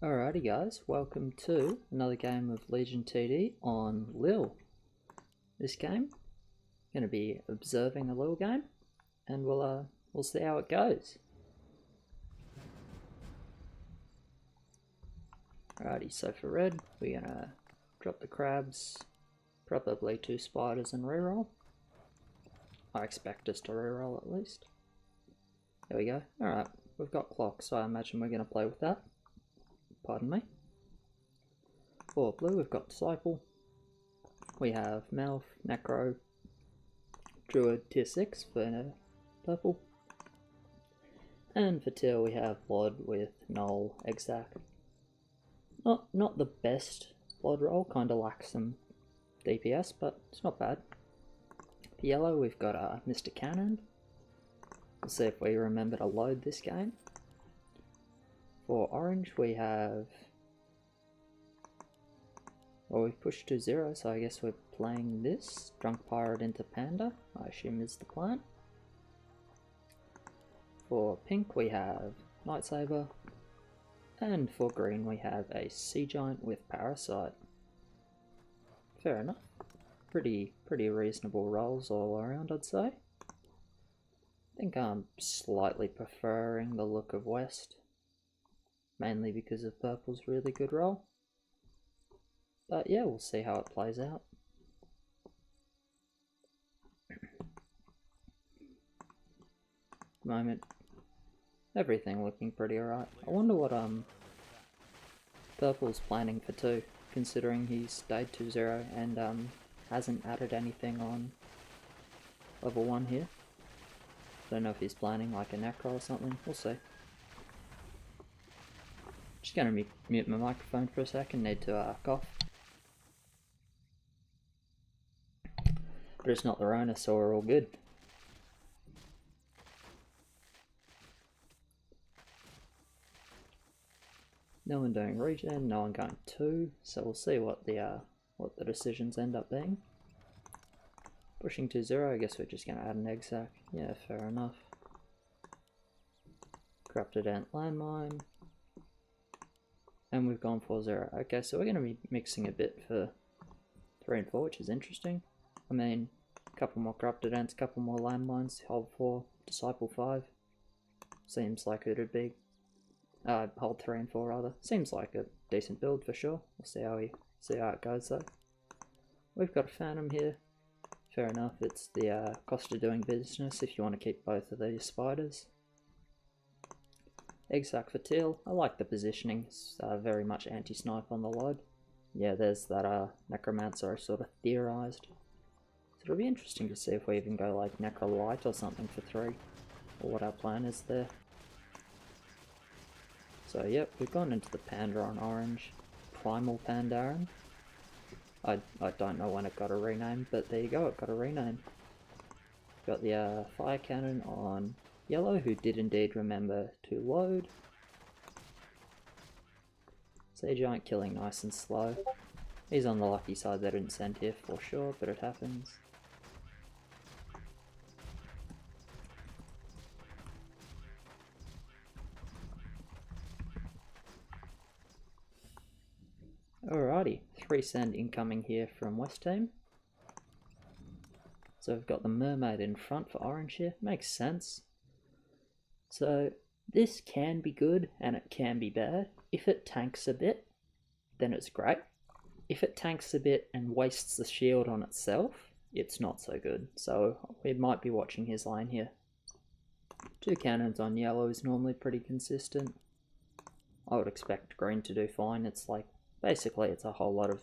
Alrighty guys, welcome to another game of LIHL on LIHL. This game, going to be observing a little game, and we'll see how it goes. Alrighty, so for red, we're gonna drop the crabs, probably 2 spiders and reroll. I expect us to reroll at least. There we go. Alright, we've got clock, so I imagine we're gonna play with that. Pardon me. For blue, we've got Disciple. We have Mouth, Necro, Druid tier 6 for purple. And for teal, we have Blood with Null, Exact. Not the best Blood roll, kinda lacks some DPS, but it's not bad. For yellow, we've got Mr. Cannon. We'll see if we remember to load this game. For orange, we have, well, we've pushed to 0, so I guess we're playing this. Drunk Pirate into Panda, I assume is the plan. For pink, we have Lightsaber. And for green, we have a Sea Giant with Parasite. Fair enough. Pretty reasonable rolls all around, I'd say. I think I'm slightly preferring the look of West. Mainly because of purple's really good roll. But yeah, we'll see how it plays out. Moment, everything looking pretty alright. I wonder what purple's planning for 2, considering he stayed to 0 and hasn't added anything on level 1 here. Don't know if he's planning like a Necro or something, we'll see. Just gonna mute my microphone for a second, need to cough. But it's not the Rona, so we're all good. No one doing regen, no one going 2, so we'll see what the decisions end up being. Pushing to 0, I guess we're just gonna add an egg sack. Yeah, fair enough. Corrupted Ant Landmine. And we've gone for 0. Okay, so we're going to be mixing a bit for 3 and 4, which is interesting. I mean, a couple more Corrupted Ants, a couple more Landmines, hold 4, Disciple 5. Seems like it would be, hold 3 and 4 rather. Seems like a decent build for sure. We'll see how it goes though. We've got a Phantom here. Fair enough, it's the cost of doing business if you want to keep both of these spiders. Egg sack for teal. I like the positioning, it's very much anti-snipe on the load. Yeah, there's that necromancer I sort of theorised. So it'll be interesting to see if we even go like necro light or something for 3, or what our plan is there. So yep, we've gone into the Panda on orange. Primal Pandaren. I don't know when it got a rename, but there you go, it got a rename. Got the fire cannon on yellow, who did indeed remember to load. Sea Giant killing nice and slow. He's on the lucky side, they didn't send here for sure, but it happens. Alrighty, 3 send incoming here from West Team. So we've got the mermaid in front for orange here, makes sense. So this can be good and it can be bad. If it tanks a bit, then it's great. If it tanks a bit and wastes the shield on itself, it's not so good. So we might be watching his lane here. 2 cannons on yellow is normally pretty consistent. I would expect green to do fine. It's like, basically it's a whole lot of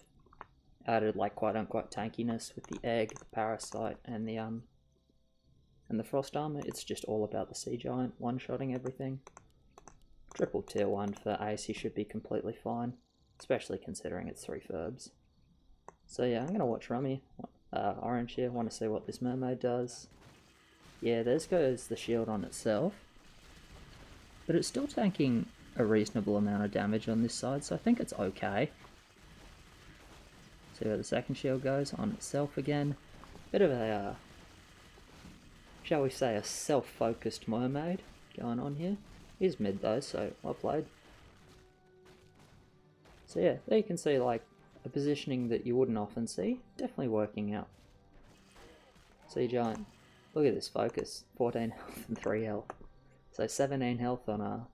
added like quote unquote tankiness with the egg, the parasite and the frost armor. It's just all about the Sea Giant one-shotting everything. Triple tier 1 for ace, he should be completely fine, especially considering it's 3 verbs. So yeah, I'm going to watch Rummy, orange here, want to see what this mermaid does. Yeah, there goes the shield on itself, but it's still tanking a reasonable amount of damage on this side, so I think it's okay. See where the second shield goes on itself again. Bit of a shall we say, a self-focused mermaid going on here. He's mid though, so well played. So yeah, there you can see like a positioning that you wouldn't often see, definitely working out. Sea Giant, look at this focus, 14 health and 3 health. So 17 health on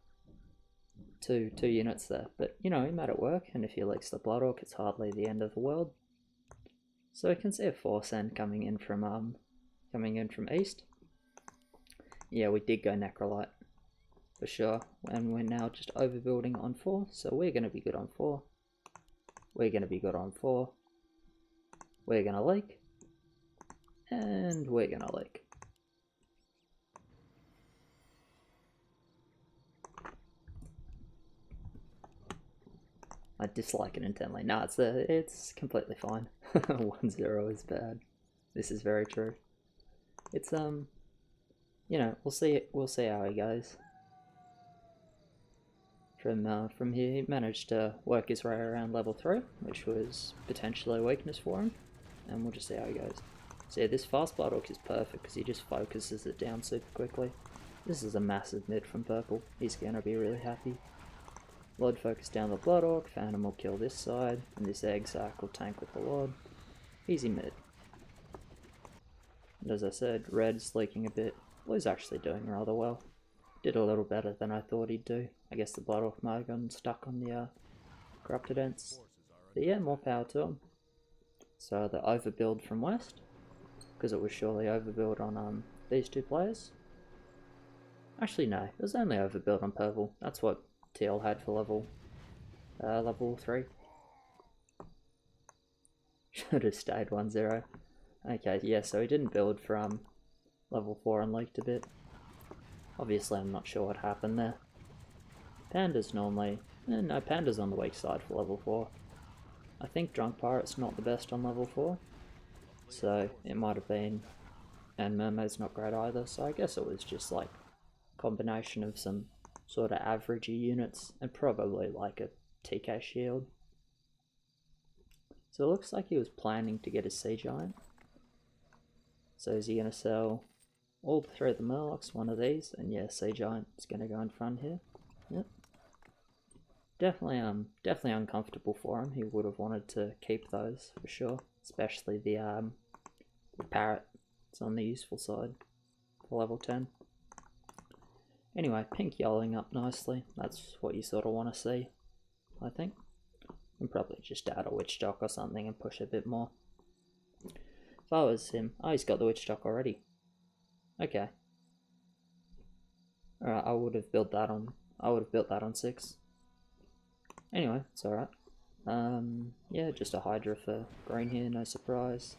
two units there. But you know, he made it work, and if he licks the Blood Orc, it's hardly the end of the world. So we can see a Force End coming in from east. Yeah, we did go Necrolite for sure, and we're now just overbuilding on 4, so we're going to be good on 4. We're going to be good on 4. We're going to leak. And we're going to leak. I dislike it intently. No, it's completely fine. 1-0 is bad. This is very true. It's you know, we'll see how he goes. From here, he managed to work his way around level 3, which was potentially a weakness for him, and we'll just see how he goes. So yeah, this fast Blood Orc is perfect because he just focuses it down super quickly. This is a massive mid from purple. He's gonna be really happy. Lord focus down the Blood Orc, Phantom will kill this side, and this Egg Sac will tank with the Lord. Easy mid. And as I said, red's leaking a bit. Blue's actually doing rather well. Did a little better than I thought he'd do. I guess the Blood Orc might have gotten stuck on the Corrupted Ents. But yeah, more power to him. So the overbuild from west, because it was surely overbuild on these two players. Actually no, it was only overbuild on purple. That's what TL had for level 3. Should have stayed 1-0. Okay, yeah, so he didn't build from level 4 and leaked a bit. Obviously I'm not sure what happened there. Panda's normally... no, Panda's on the weak side for level 4. I think Drunk Pirate's not the best on level 4. So it might have been... and Mermaid's not great either, so I guess it was just like a combination of some sort of averagey units and probably like a TK shield. So it looks like he was planning to get a Sea Giant. So is he going to sell all 3 of the Murlocs, one of these, and yeah, Sea Giant is going to go in front here. Yep. Definitely uncomfortable for him. He would have wanted to keep those for sure, especially the Parrot. It's on the useful side for level 10. Anyway, pink yellowing up nicely. That's what you sort of want to see, I think. And probably just add a Witch Dock or something and push a bit more. If I was him, oh, he's got the Witch Dock already. Okay. Alright, I would have built that on 6. Anyway, it's alright. Yeah, just a Hydra for green here, no surprise.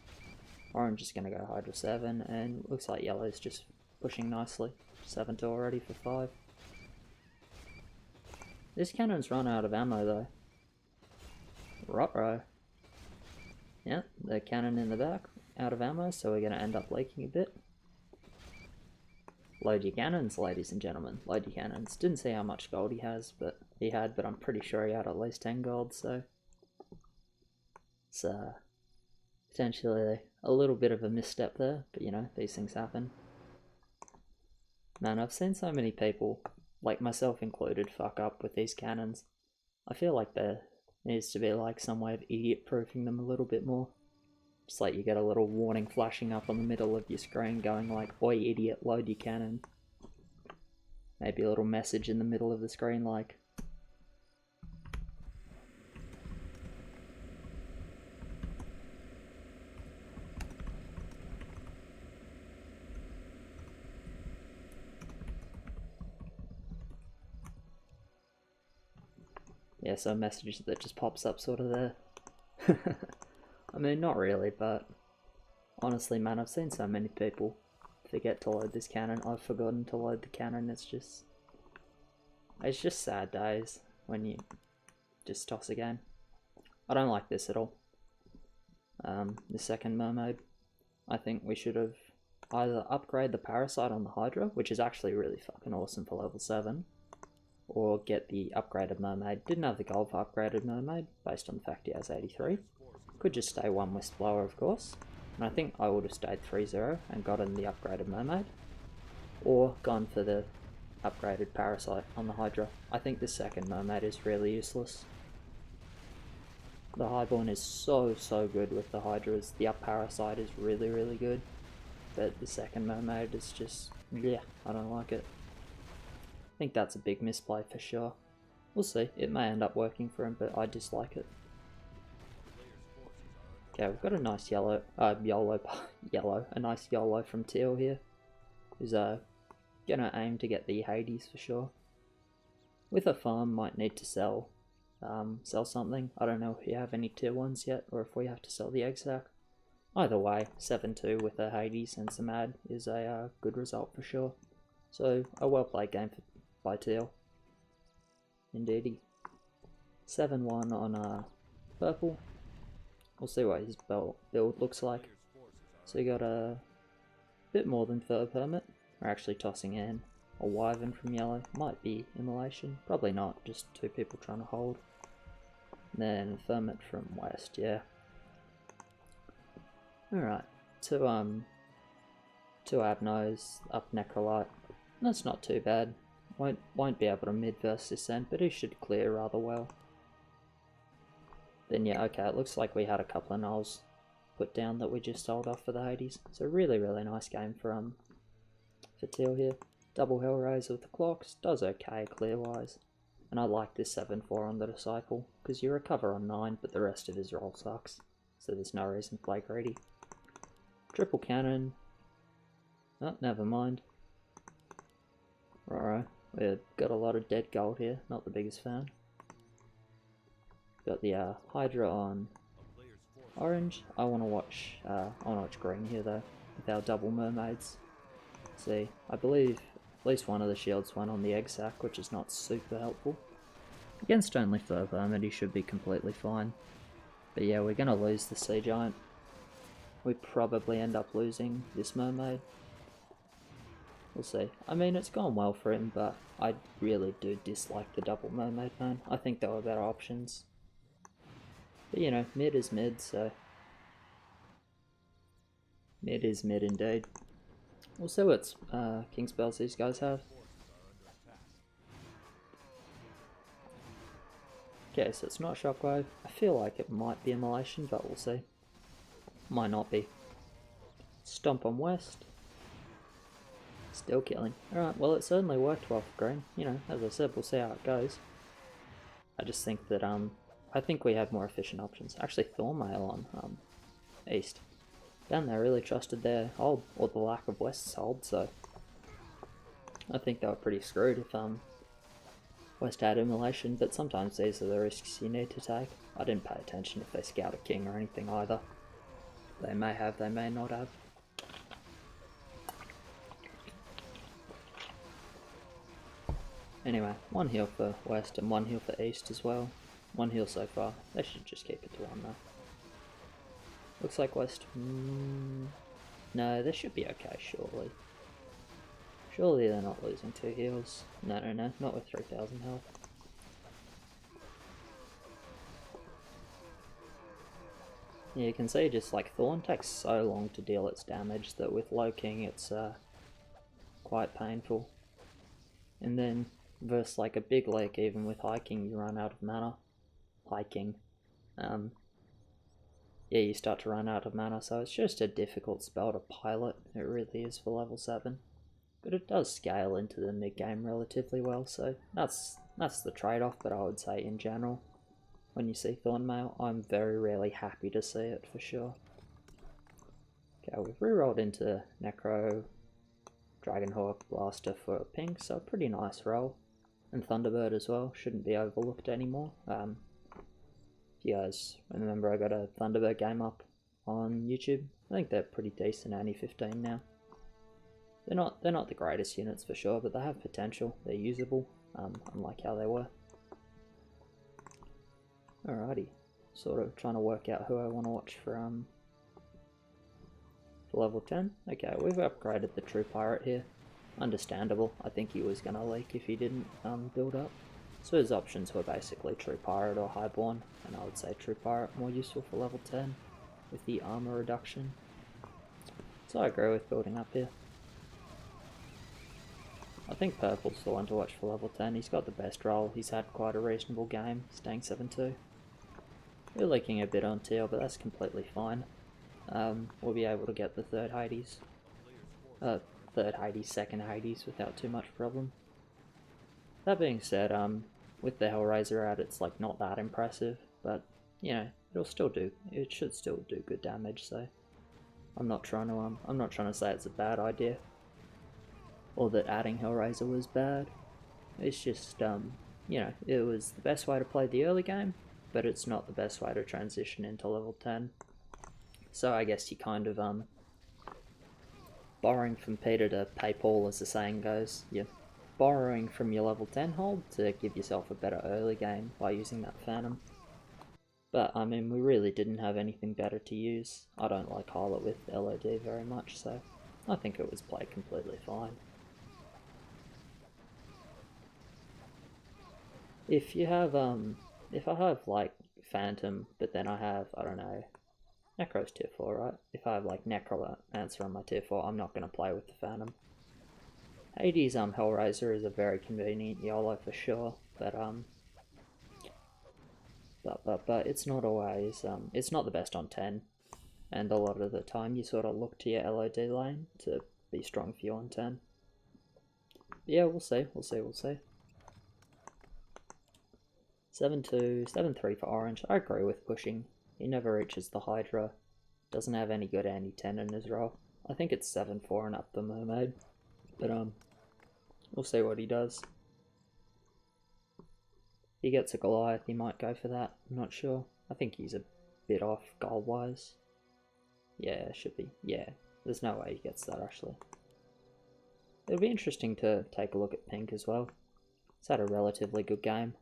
Orange is gonna go Hydra 7, and looks like yellow's just pushing nicely. 7 to already for 5. This cannon's run out of ammo though. Ruh-roh. Yeah, the cannon in the back, out of ammo, so we're gonna end up leaking a bit. Load your cannons, ladies and gentlemen. Load your cannons. Didn't see how much gold he has, but I'm pretty sure he had at least 10 gold, so it's potentially a little bit of a misstep there, but you know, these things happen. Man, I've seen so many people, like myself included, fuck up with these cannons. I feel like there needs to be like some way of idiot-proofing them a little bit more. Just like you get a little warning flashing up on the middle of your screen going like, "Oi idiot, load your cannon." Maybe a little message in the middle of the screen like, yeah, so a message that just pops up sort of there. I mean, not really, but honestly, man, I've seen so many people forget to load this cannon. I've forgotten to load the cannon. It's just sad days when you just toss a game. I don't like this at all. The second Mermaid, I think we should have either upgrade the Parasite on the Hydra, which is actually really fucking awesome for level 7, or get the upgraded Mermaid. Didn't have the gold for upgraded Mermaid, based on the fact he has 83. Could just stay 1 Wisp Blower, of course. And I think I would have stayed 3-0 and gotten the upgraded Mermaid. Or gone for the upgraded Parasite on the Hydra. I think the second Mermaid is really useless. The highborn is so good with the hydras. The up parasite is really good, but the second mermaid is just, yeah, I don't like it. I think that's a big misplay for sure. We'll see, it may end up working for him, but I dislike it. Okay, we've got a nice yellow, a nice YOLO from Teal here, who's gonna aim to get the Hades for sure. With a farm, might need to sell something. I don't know if you have any tier 1s yet, or if we have to sell the egg sac. Either way, 7-2 with a Hades and some ad is a good result for sure. So, a well played game by Teal. Indeedy. 7-1 on purple. We'll see what his build looks like. So you got a bit more than third permit. We're actually tossing in a wyvern from yellow. Might be immolation. Probably not, just two people trying to hold. And then Ferment from west, yeah. Alright, two Abnos, up Necrolite. That's not too bad. Won't be able to mid versus this end, but he should clear rather well. Then yeah, okay, it looks like we had a couple of nulls put down that we just sold off for the Hades. So really nice game for Teal here. Double Hellraiser with the clocks, does okay clear wise. And I like this 7-4 on the Disciple, because you recover on 9, but the rest of his roll sucks. So there's no reason to play greedy. Triple cannon. Oh, never mind. Righto, we've got a lot of dead gold here, not the biggest fan. Got the Hydra on orange. I want to watch green here though, with our double mermaids. See, I believe at least one of the shields went on the egg sac, which is not super helpful. Against only third permit, he should be completely fine. But yeah, we're gonna lose the sea giant. We probably end up losing this mermaid. We'll see. I mean, it's gone well for him, but I really do dislike the double mermaid, man. I think there were better options. But you know, mid is mid, so... Mid is mid indeed. We'll see what king spells these guys have. Okay, so it's not Shockwave. I feel like it might be Immolation, but we'll see. Might not be. Stomp on west. Still killing. Alright, well it certainly worked well for green. You know, as I said, we'll see how it goes. I just think that, I think we have more efficient options. Actually, Thornmail on east. Down there really trusted their hold, or the lack of west's hold, so... I think they were pretty screwed if west had Immolation, but sometimes these are the risks you need to take. I didn't pay attention if they scout a king or anything either. They may have, they may not have. Anyway, one heal for west and one heal for east as well. One heal so far. They should just keep it to one though. Looks like west. No, they should be okay, surely. Surely they're not losing 2 heals. No, not with 3000 health. Yeah, you can see just like Thorn takes so long to deal its damage that with low king it's quite painful. And then versus like a big lake, even with high king, you run out of mana. High king. Yeah, you start to run out of mana, so it's just a difficult spell to pilot. It really is for level 7. But it does scale into the mid-game relatively well, so that's the trade-off, but I would say in general, when you see Thornmail, I'm very rarely happy to see it for sure. Okay, we've rerolled into Necro, Dragonhawk, Blaster for pink, so a pretty nice roll. And Thunderbird as well, shouldn't be overlooked anymore. If you guys remember, I got a Thunderbird game up on YouTube. I think they're pretty decent, only 15 now. They're not the greatest units for sure, but they have potential. They're usable, unlike how they were. Alrighty, sort of trying to work out who I want to watch for level 10. Okay, we've upgraded the True Pirate here. Understandable. I think he was gonna leak if he didn't build up. So his options were basically True Pirate or Highborn, and I would say True Pirate more useful for level 10 with the armor reduction. So I agree with building up here. I think Purple's the one to watch for level 10. He's got the best roll. He's had quite a reasonable game, staying 7-2. We're leaking a bit on teal, but that's completely fine. We'll be able to get the third Hades, second Hades without too much problem. That being said, with the Hellraiser out, it's like not that impressive, but you know, it should still do good damage. So I'm not trying to say it's a bad idea, or that adding Hellraiser was bad. It's just, you know, it was the best way to play the early game, but it's not the best way to transition into level 10. So I guess you kind of, borrowing from Peter to pay Paul, as the saying goes. You're borrowing from your level 10 hold to give yourself a better early game by using that Phantom. But, I mean, we really didn't have anything better to use. I don't like Hyla with LOD very much, so I think it was played completely fine. If you have, if I have, like, Phantom, but then I have, I don't know, Necro's tier 4, right? If I have, like, Necromancer on my tier 4, I'm not going to play with the Phantom. Hades, Hellraiser is a very convenient YOLO for sure, but it's not always, it's not the best on 10, and a lot of the time you sort of look to your LOD lane to be strong for you on 10. Yeah, we'll see. 7-2, 7-3 for Orange. I agree with pushing. He never reaches the Hydra. Doesn't have any good anti-10 in his role. I think it's 7-4 and up the Mermaid. But we'll see what he does. If he gets a Goliath, he might go for that. I'm not sure. I think he's a bit off goal-wise. Yeah, should be. Yeah, there's no way he gets that actually. It'll be interesting to take a look at Pink as well. It's had a relatively good game.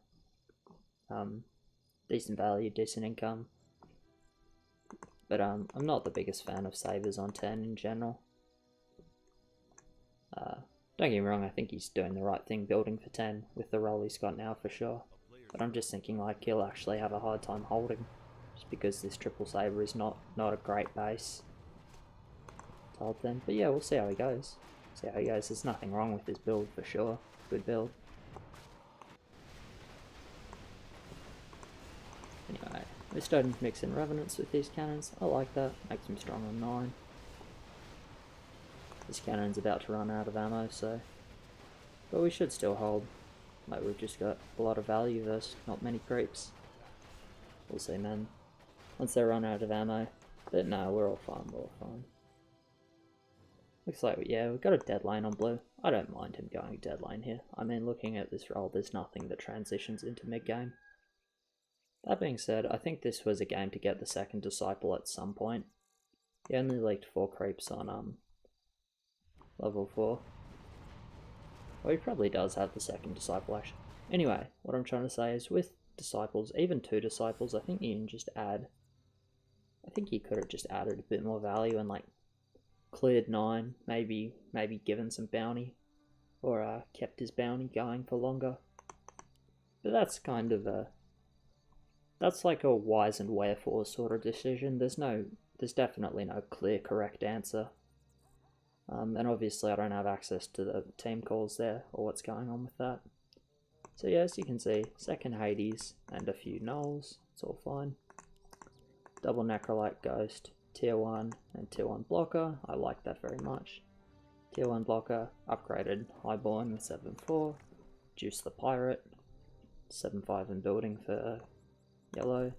Decent value, decent income. But I'm not the biggest fan of Sabers on 10 in general. Don't get me wrong, I think he's doing the right thing building for 10 with the role he's got now for sure. But I'm just thinking like he'll actually have a hard time holding, just because this triple Saber is not a great base to hold them. But yeah, we'll see how he goes. There's nothing wrong with his build for sure. Good build. Anyway, we're starting to mix in Revenants with these cannons. I like that. Makes him strong on 9. This cannon's about to run out of ammo, so... But we should still hold. Like, we've just got a lot of value versus not many creeps. We'll see, man. Once they run out of ammo. But no, we're all fine, Looks like, yeah, we've got a dead lane on blue. I don't mind him going dead lane here. I mean, looking at this role, there's nothing that transitions into mid-game. That being said, I think this was a game to get the second Disciple at some point. He only leaked 4 creeps on, level 4. Well, he probably does have the second Disciple, actually. Anyway, what I'm trying to say is with Disciples, even 2 Disciples, I think you can just add... I think he could have just added a bit more value and, like, cleared 9, maybe given some bounty, or kept his bounty going for longer. But that's kind of a... That's like a whys and wherefores sort of decision. There's definitely no clear correct answer. And obviously I don't have access to the team calls there, or what's going on with that. So yeah, as you can see, second Hades and a few nulls, it's all fine. Double Necrolite Ghost, tier 1 and tier 1 blocker, I like that very much. Tier 1 blocker, upgraded Highborn with 7-4, Juice the Pirate, 7-5 in building for yellow.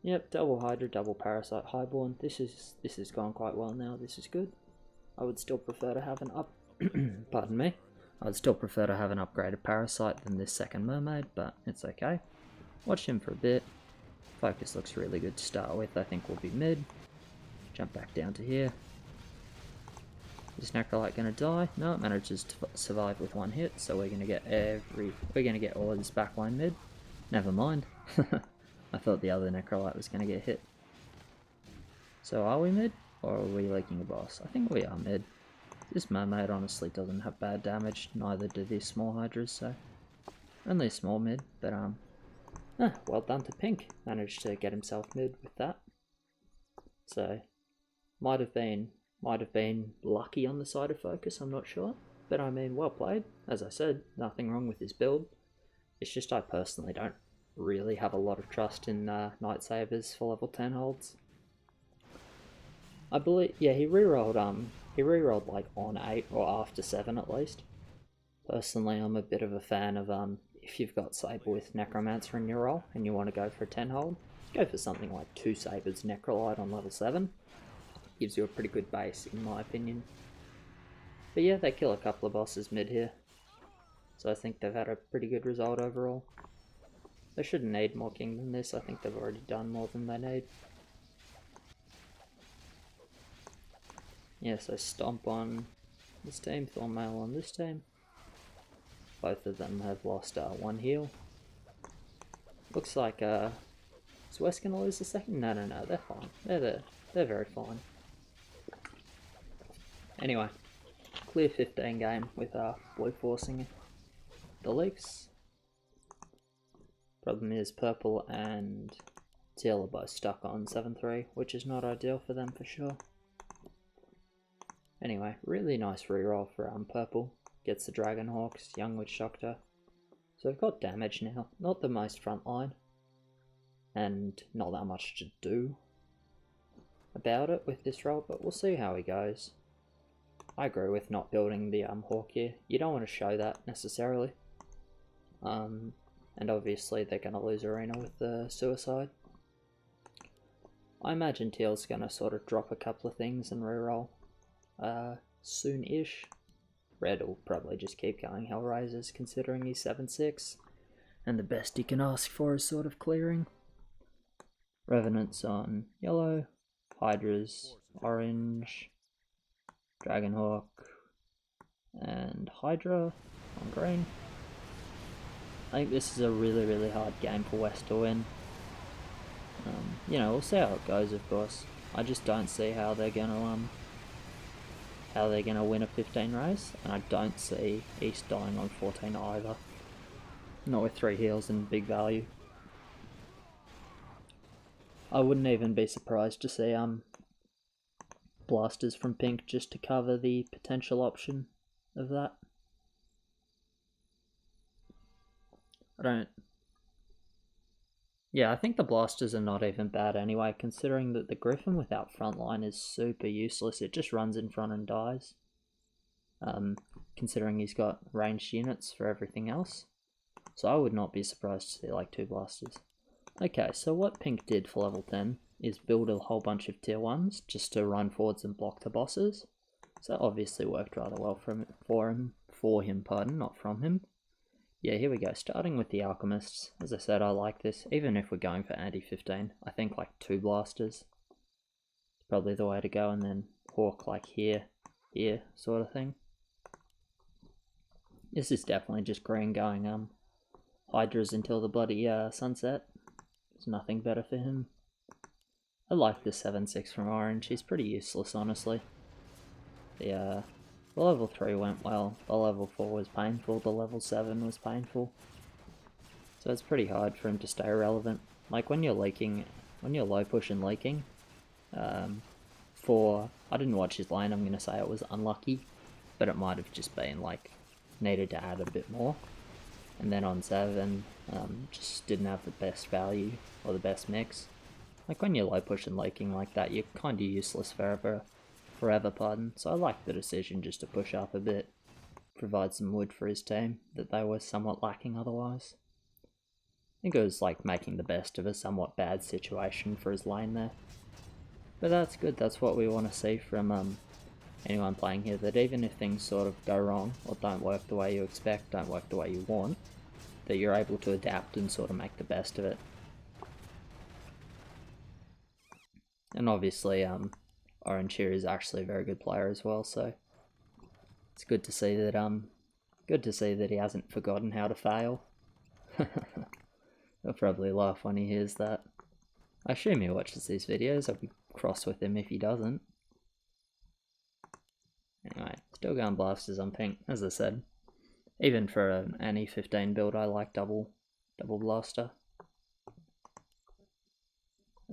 Yep, double Hydra, double Parasite Highborn. This has gone quite well now, this is good. I would still prefer to have an pardon me. I would still prefer to have an upgraded Parasite than this second Mermaid, but it's okay. Watch him for a bit. Focus looks really good to start with. I think we'll be mid. Jump back down to here. Is Necrolite gonna die? No, it manages to survive with 1 hit, so we're gonna get all of this backline mid. Never mind. I thought the other Necrolite was gonna get hit. So are we mid? Or are we leaking a boss? I think we are mid. This Mermaid honestly doesn't have bad damage, neither do these small Hydras, so... Only a small mid, but well done to Pink. Managed to get himself mid with that. So, might have been lucky on the side of focus, I'm not sure. But I mean, well played. As I said, nothing wrong with his build. It's just I personally don't really have a lot of trust in Night Sabers for level 10 holds. I believe, yeah, he rerolled like on 8 or after 7 at least. Personally, I'm a bit of a fan of if you've got Saber with Necromancer in your roll and you want to go for a 10 hold, go for something like 2 Sabers Necrolite on level 7. Gives you a pretty good base in my opinion. But yeah, they kill a couple of bosses mid here. So I think they've had a pretty good result overall. They shouldn't need more king than this, I think they've already done more than they need. Yeah, so Stomp on this team, Thornmail on this team. Both of them have lost 1 heal. Looks like, is West going to lose the second? No, they're fine. They're very fine. Anyway, clear 15 game with blue forcing the leaks. Problem is purple and teal are both stuck on 7-3, which is not ideal for them for sure. Anyway, really nice reroll for purple. Gets the Dragonhawks, Young Witch Doctor. So we've got damage now. Not the most front line. And not that much to do about it with this roll, but we'll see how he goes. I agree with not building the Hawk here. You don't want to show that necessarily. And obviously they're going to lose Arena with the Suicide. I imagine Teal's going to sort of drop a couple of things and reroll soon-ish. Red will probably just keep going Hellraisers considering he's 7-6. And the best he can ask for is sort of clearing. Revenants on yellow, Hydras orange, Dragonhawk and Hydra on green. I think this is a really hard game for West to win. You know, we'll see how it goes, of course. I just don't see how they're gonna win a 15 race, and I don't see East dying on 14 either. Not with 3 heals and big value. I wouldn't even be surprised to see blasters from pink just to cover the potential option of that. Yeah, I think the blasters are not even bad anyway, considering that the Griffin without frontline is super useless. It just runs in front and dies. Considering he's got ranged units for everything else. So I would not be surprised to see like 2 blasters. Okay, so what pink did for level 10 is build a whole bunch of tier 1s just to run forwards and block the bosses. So that obviously worked rather well for him, not from him. Yeah, here we go, starting with the Alchemists. As I said, I like this, even if we're going for anti-15. I think like 2 blasters is probably the way to go, and then Hawk like here, sort of thing. This is definitely just green going Hydras until the bloody sunset. There's nothing better for him. I like the 7-6 from orange, he's pretty useless honestly. The level 3 went well, the level 4 was painful, the level 7 was painful. So it's pretty hard for him to stay relevant. Like when you're leaking, when you're low push and leaking, I didn't watch his lane, I'm going to say it was unlucky, but it might have just been like, needed to add a bit more. And then on 7, just didn't have the best value, or the best mix. Like when you're low push and leaking like that, you're kind of useless forever, so I like the decision just to push up a bit, provide some wood for his team that they were somewhat lacking otherwise. I think it was like making the best of a somewhat bad situation for his lane there. But that's good, that's what we want to see from anyone playing here, that even if things sort of go wrong, or don't work the way you expect, don't work the way you want, that you're able to adapt and sort of make the best of it. And obviously, Orange here is actually a very good player as well, so it's good to see that he hasn't forgotten how to fail. He'll probably laugh when he hears that. I assume he watches these videos, I'll be cross with him if he doesn't. Anyway, still going blasters on pink, as I said. Even for an anti-15 build, I like double blaster.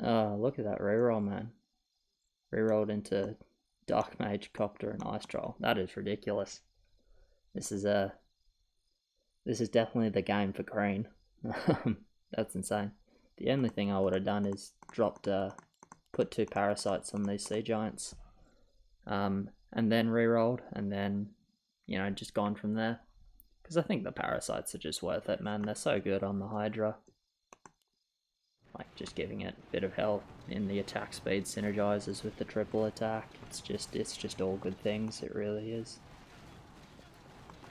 Oh, look at that reroll, man. Rerolled into Dark Mage, Copter, and Ice Troll. That is ridiculous. This is definitely the game for green. That's insane. The only thing I would have done is put 2 parasites on these sea giants, and then re-rolled, and then, you know, just gone from there. Because I think the parasites are just worth it, man. They're so good on the Hydra. Like, just giving it a bit of health in the attack speed synergizes with the triple attack. It's just all good things, it really is.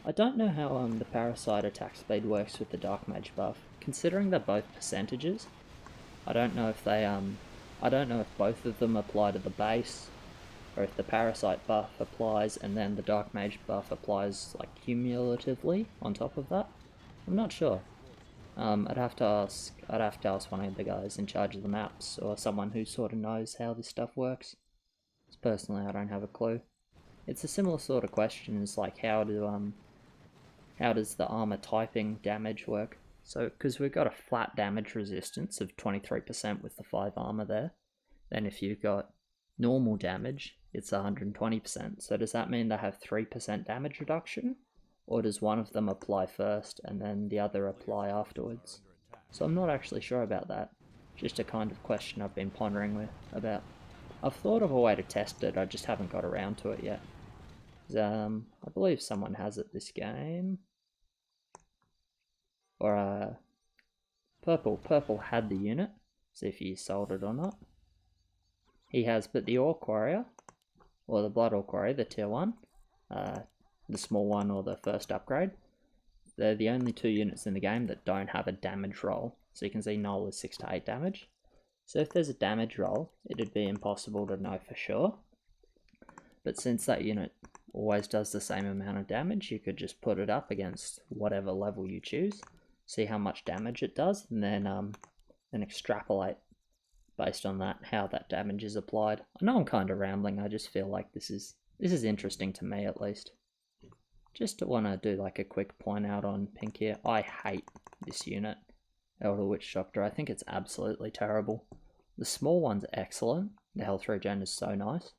I don't know how the parasite attack speed works with the Dark Mage buff. Considering they're both percentages, I don't know if both of them apply to the base, or if the parasite buff applies and then the Dark Mage buff applies like cumulatively on top of that. I'm not sure. I'd have to ask one of the guys in charge of the maps, or someone who sort of knows how this stuff works. Because personally, I don't have a clue. It's a similar sort of question as like how does the armor typing damage work? So, because we've got a flat damage resistance of 23% with the 5 armor there, then if you've got normal damage, it's 120%. So does that mean they have 3% damage reduction? Or does one of them apply first and then the other apply afterwards? So I'm not actually sure about that. Just a kind of question I've been pondering about. I've thought of a way to test it, I just haven't got around to it yet. I believe someone has it this game. Or Purple had the unit. See if he sold it or not. He has, but the Orc Warrior, or the Blood Orc Warrior, the tier 1, the small one or the first upgrade, they're the only 2 units in the game that don't have a damage roll. So you can see Null is 6 to 8 damage. So if there's a damage roll, it'd be impossible to know for sure. But since that unit always does the same amount of damage, you could just put it up against whatever level you choose, see how much damage it does, and then extrapolate based on that how that damage is applied. I know I'm kind of rambling, I just feel like this is interesting to me at least. Just want to do like a quick point out on Pink here. I hate this unit, Elder Witch Doctor. I think it's absolutely terrible. The small one's excellent. The health regen is so nice.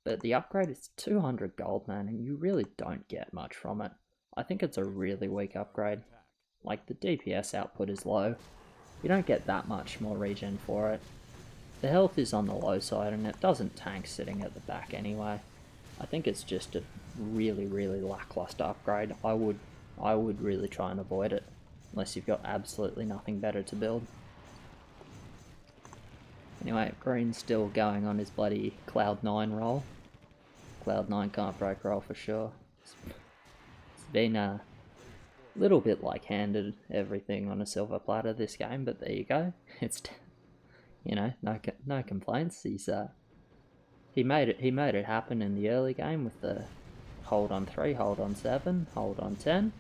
But the upgrade is 200 gold, man, and you really don't get much from it. I think it's a really weak upgrade. Like, the DPS output is low. You don't get that much more regen for it. The health is on the low side, and it doesn't tank sitting at the back anyway. I think it's just a really, really lackluster upgrade. I would really try and avoid it, unless you've got absolutely nothing better to build. Anyway, Green's still going on his bloody Cloud 9 roll. Cloud 9 can't break roll for sure. It's been a little bit like handed everything on a silver platter this game, but there you go. It's, you know, no complaints. He made it happen in the early game with the hold on 3, hold on 7, hold on 10,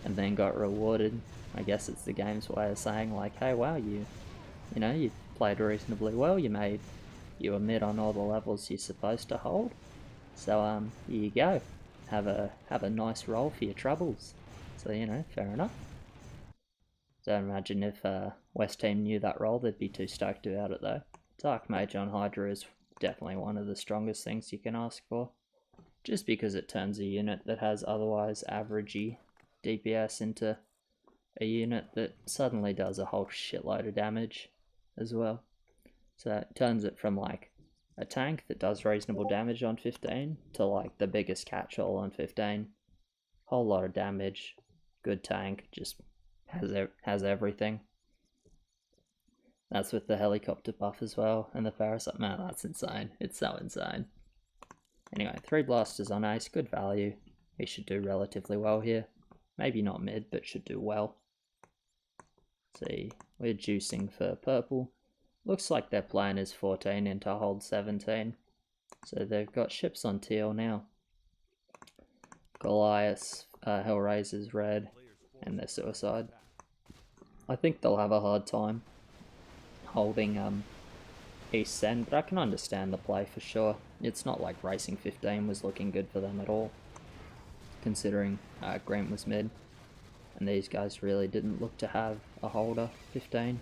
and then got rewarded. I guess it's the game's way of saying like, hey, wow, you played reasonably well. You were mid on all the levels you're supposed to hold. So here you go. Have a nice roll for your troubles. So, you know, fair enough. Don't imagine if West Team knew that roll, they'd be too stoked about it though. Dark Mage on Hydra is definitely one of the strongest things you can ask for. Just because it turns a unit that has otherwise averagey DPS into a unit that suddenly does a whole shitload of damage as well. So it turns it from like a tank that does reasonable damage on 15 to like the biggest catch-all on 15. Whole lot of damage, good tank, just has everything. That's with the helicopter buff as well, and the parasite. Man, that's insane. It's so insane. Anyway, 3 blasters on ace, good value. He should do relatively well here. Maybe not mid, but should do well. See, we're juicing for purple. Looks like their plan is 14 into hold 17. So they've got ships on teal now. Goliath, Hellraiser's red, and their suicide. I think they'll have a hard time holding East Send, but I can understand the play for sure. It's not like Racing 15 was looking good for them at all, considering Grant was mid, and these guys really didn't look to have a holder 15.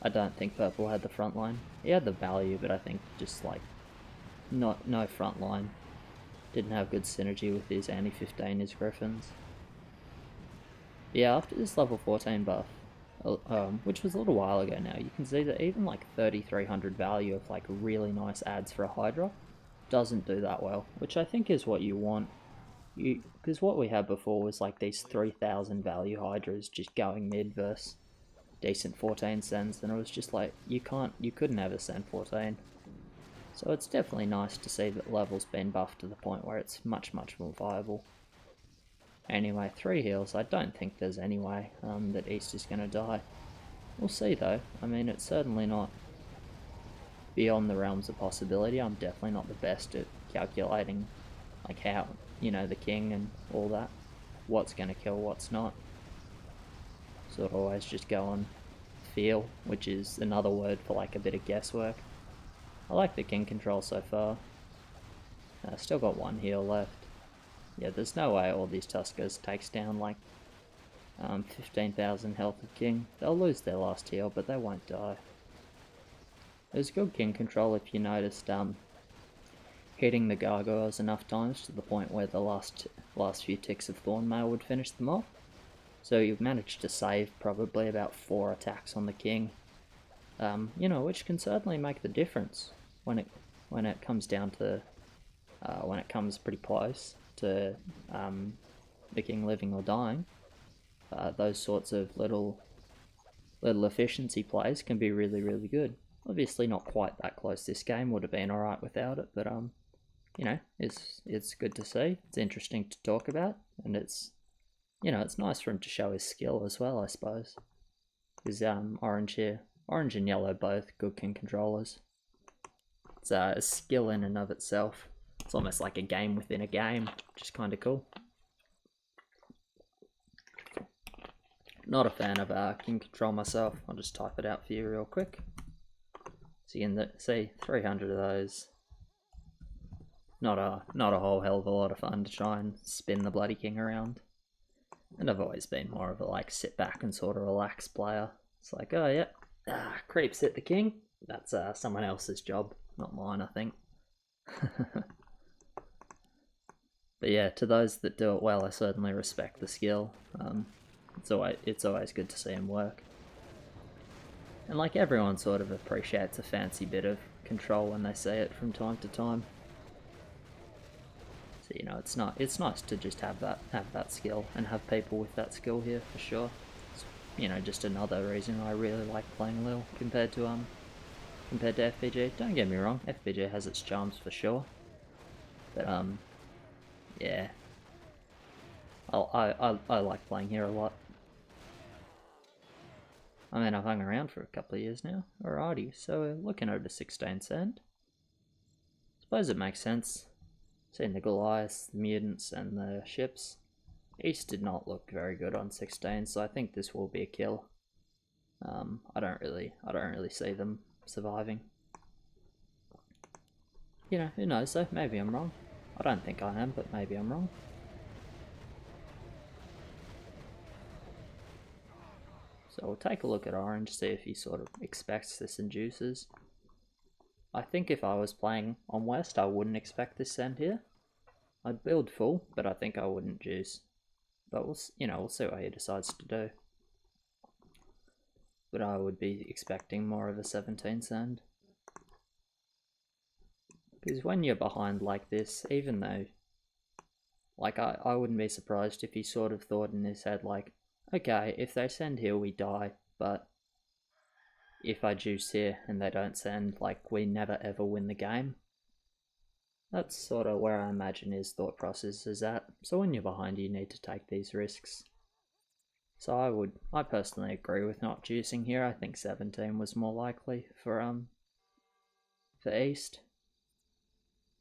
I don't think purple had the front line. He had the value, but I think just like no front line. Didn't have good synergy with his anti-15 his griffins. Yeah, after this level 14 buff, which was a little while ago now, you can see that even like 3300 value of like really nice ads for a Hydra doesn't do that well, which I think is what you want. Because what we had before was like these 3000 value Hydras just going mid versus decent 14 sends, and it was just like you couldn't ever send 14. So it's definitely nice to see that level's been buffed to the point where it's much more viable. Anyway, 3 heals. I don't think there's any way that East is going to die. We'll see though. I mean, it's certainly not beyond the realms of possibility. I'm definitely not the best at calculating like how, you know, the king and all that, what's going to kill, what's not. Sort of always just go on feel, which is another word for like a bit of guesswork. I like the king control so far. Still got 1 heal left. Yeah, there's no way all these Tuskers takes down like 15,000 health of king. They'll lose their last heal, but they won't die. It was good king control if you noticed hitting the gargoyles enough times to the point where the last few ticks of Thornmail would finish them off. So you've managed to save probably about 4 attacks on the king. You know, which can certainly make the difference when it comes down to when it comes pretty close to the king living or dying. Those sorts of little efficiency plays can be really good. Obviously not quite that close this game, would have been alright without it, but you know, it's good to see. It's interesting to talk about, and it's, you know, it's nice for him to show his skill as well, I suppose. Because orange and yellow both good king controllers. It's a skill in and of itself. It's almost like a game within a game, which is kind of cool. Not a fan of king control myself. I'll just type it out for you real quick. So you can see 300 of those. Not a whole hell of a lot of fun to try and spin the bloody king around. And I've always been more of a like sit back and sort of relax player. It's like, oh yeah, creeps hit the king. That's someone else's job, not mine, I think. But yeah, to those that do it well, I certainly respect the skill. It's always good to see him work. And like everyone sort of appreciates a fancy bit of control when they see it from time to time. So you know, it's nice to just have that skill and have people with that skill here for sure. It's, you know, just another reason I really like playing LIHL compared to FBG. Don't get me wrong, FBG has its charms for sure. But yeah, I like playing here a lot. I mean, I've hung around for a couple of years now. Alrighty, so we're looking at a 16 send. Suppose it makes sense. Seeing the Goliaths, the mutants, and the ships. East did not look very good on 16, so I think this will be a kill. I don't really see them surviving. You know, who knows though, maybe I'm wrong. I don't think I am, but maybe I'm wrong. So we'll take a look at orange, see if he sort of expects this and juices. I think if I was playing on west, I wouldn't expect this send here. I'd build full, but I think I wouldn't juice. But we'll see what he decides to do. But I would be expecting more of a 17 send. Because when you're behind like this, even though, like I wouldn't be surprised if he sort of thought in his head like, okay, if they send here we die, but if I juice here and they don't send, like we never ever win the game. That's sort of where I imagine his thought process is at. So when you're behind, you need to take these risks. So I personally agree with not juicing here. I think 17 was more likely for East.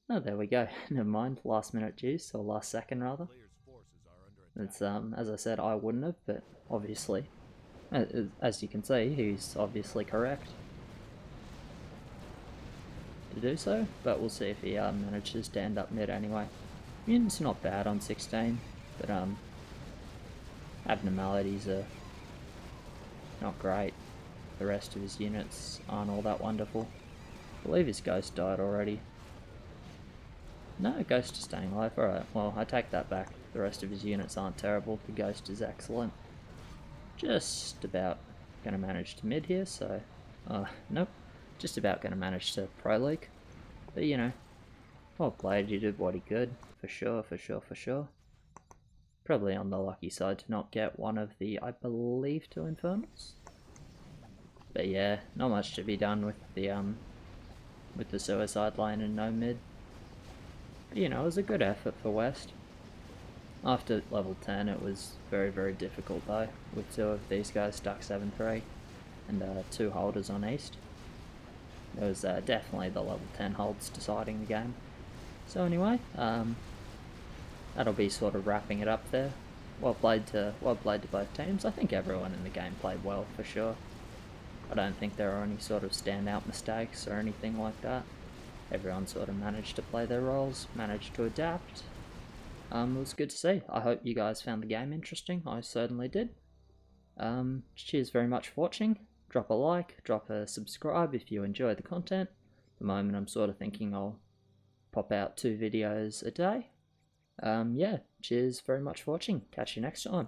Oh, there we go. Never mind. Last minute juice, or last second rather. It's as I said, I wouldn't have, but obviously, as you can see, he's obviously correct to do so. But we'll see if he manages to end up mid anyway. Mutant's not bad on 16, but abnormalities are not great. The rest of his units aren't all that wonderful. I believe his ghost died already. No, ghost is staying alive. Alright, well, I take that back. The rest of his units aren't terrible. The ghost is excellent. Just about Gonna manage to mid here, so nope, just about gonna manage to pro league. But you know, well played, he did what he could, for sure, for sure, for sure. Probably on the lucky side to not get one of the, I believe, 2 Infernals. But yeah, not much to be done with the suicide lane and no mid. But, you know, it was a good effort for West. After level 10 it was very, very difficult though, with 2 of these guys stuck 7-3 and 2 holders on East. It was definitely the level 10 holds deciding the game. So anyway, that'll be sort of wrapping it up there. Well played to both teams. I think everyone in the game played well for sure. I don't think there are any sort of standout mistakes or anything like that. Everyone sort of managed to play their roles, managed to adapt. It was good to see. I hope you guys found the game interesting. I certainly did. Cheers very much for watching. Drop a like, drop a subscribe if you enjoy the content. At the moment I'm sort of thinking I'll pop out 2 videos a day. Yeah, cheers very much for watching. Catch you next time.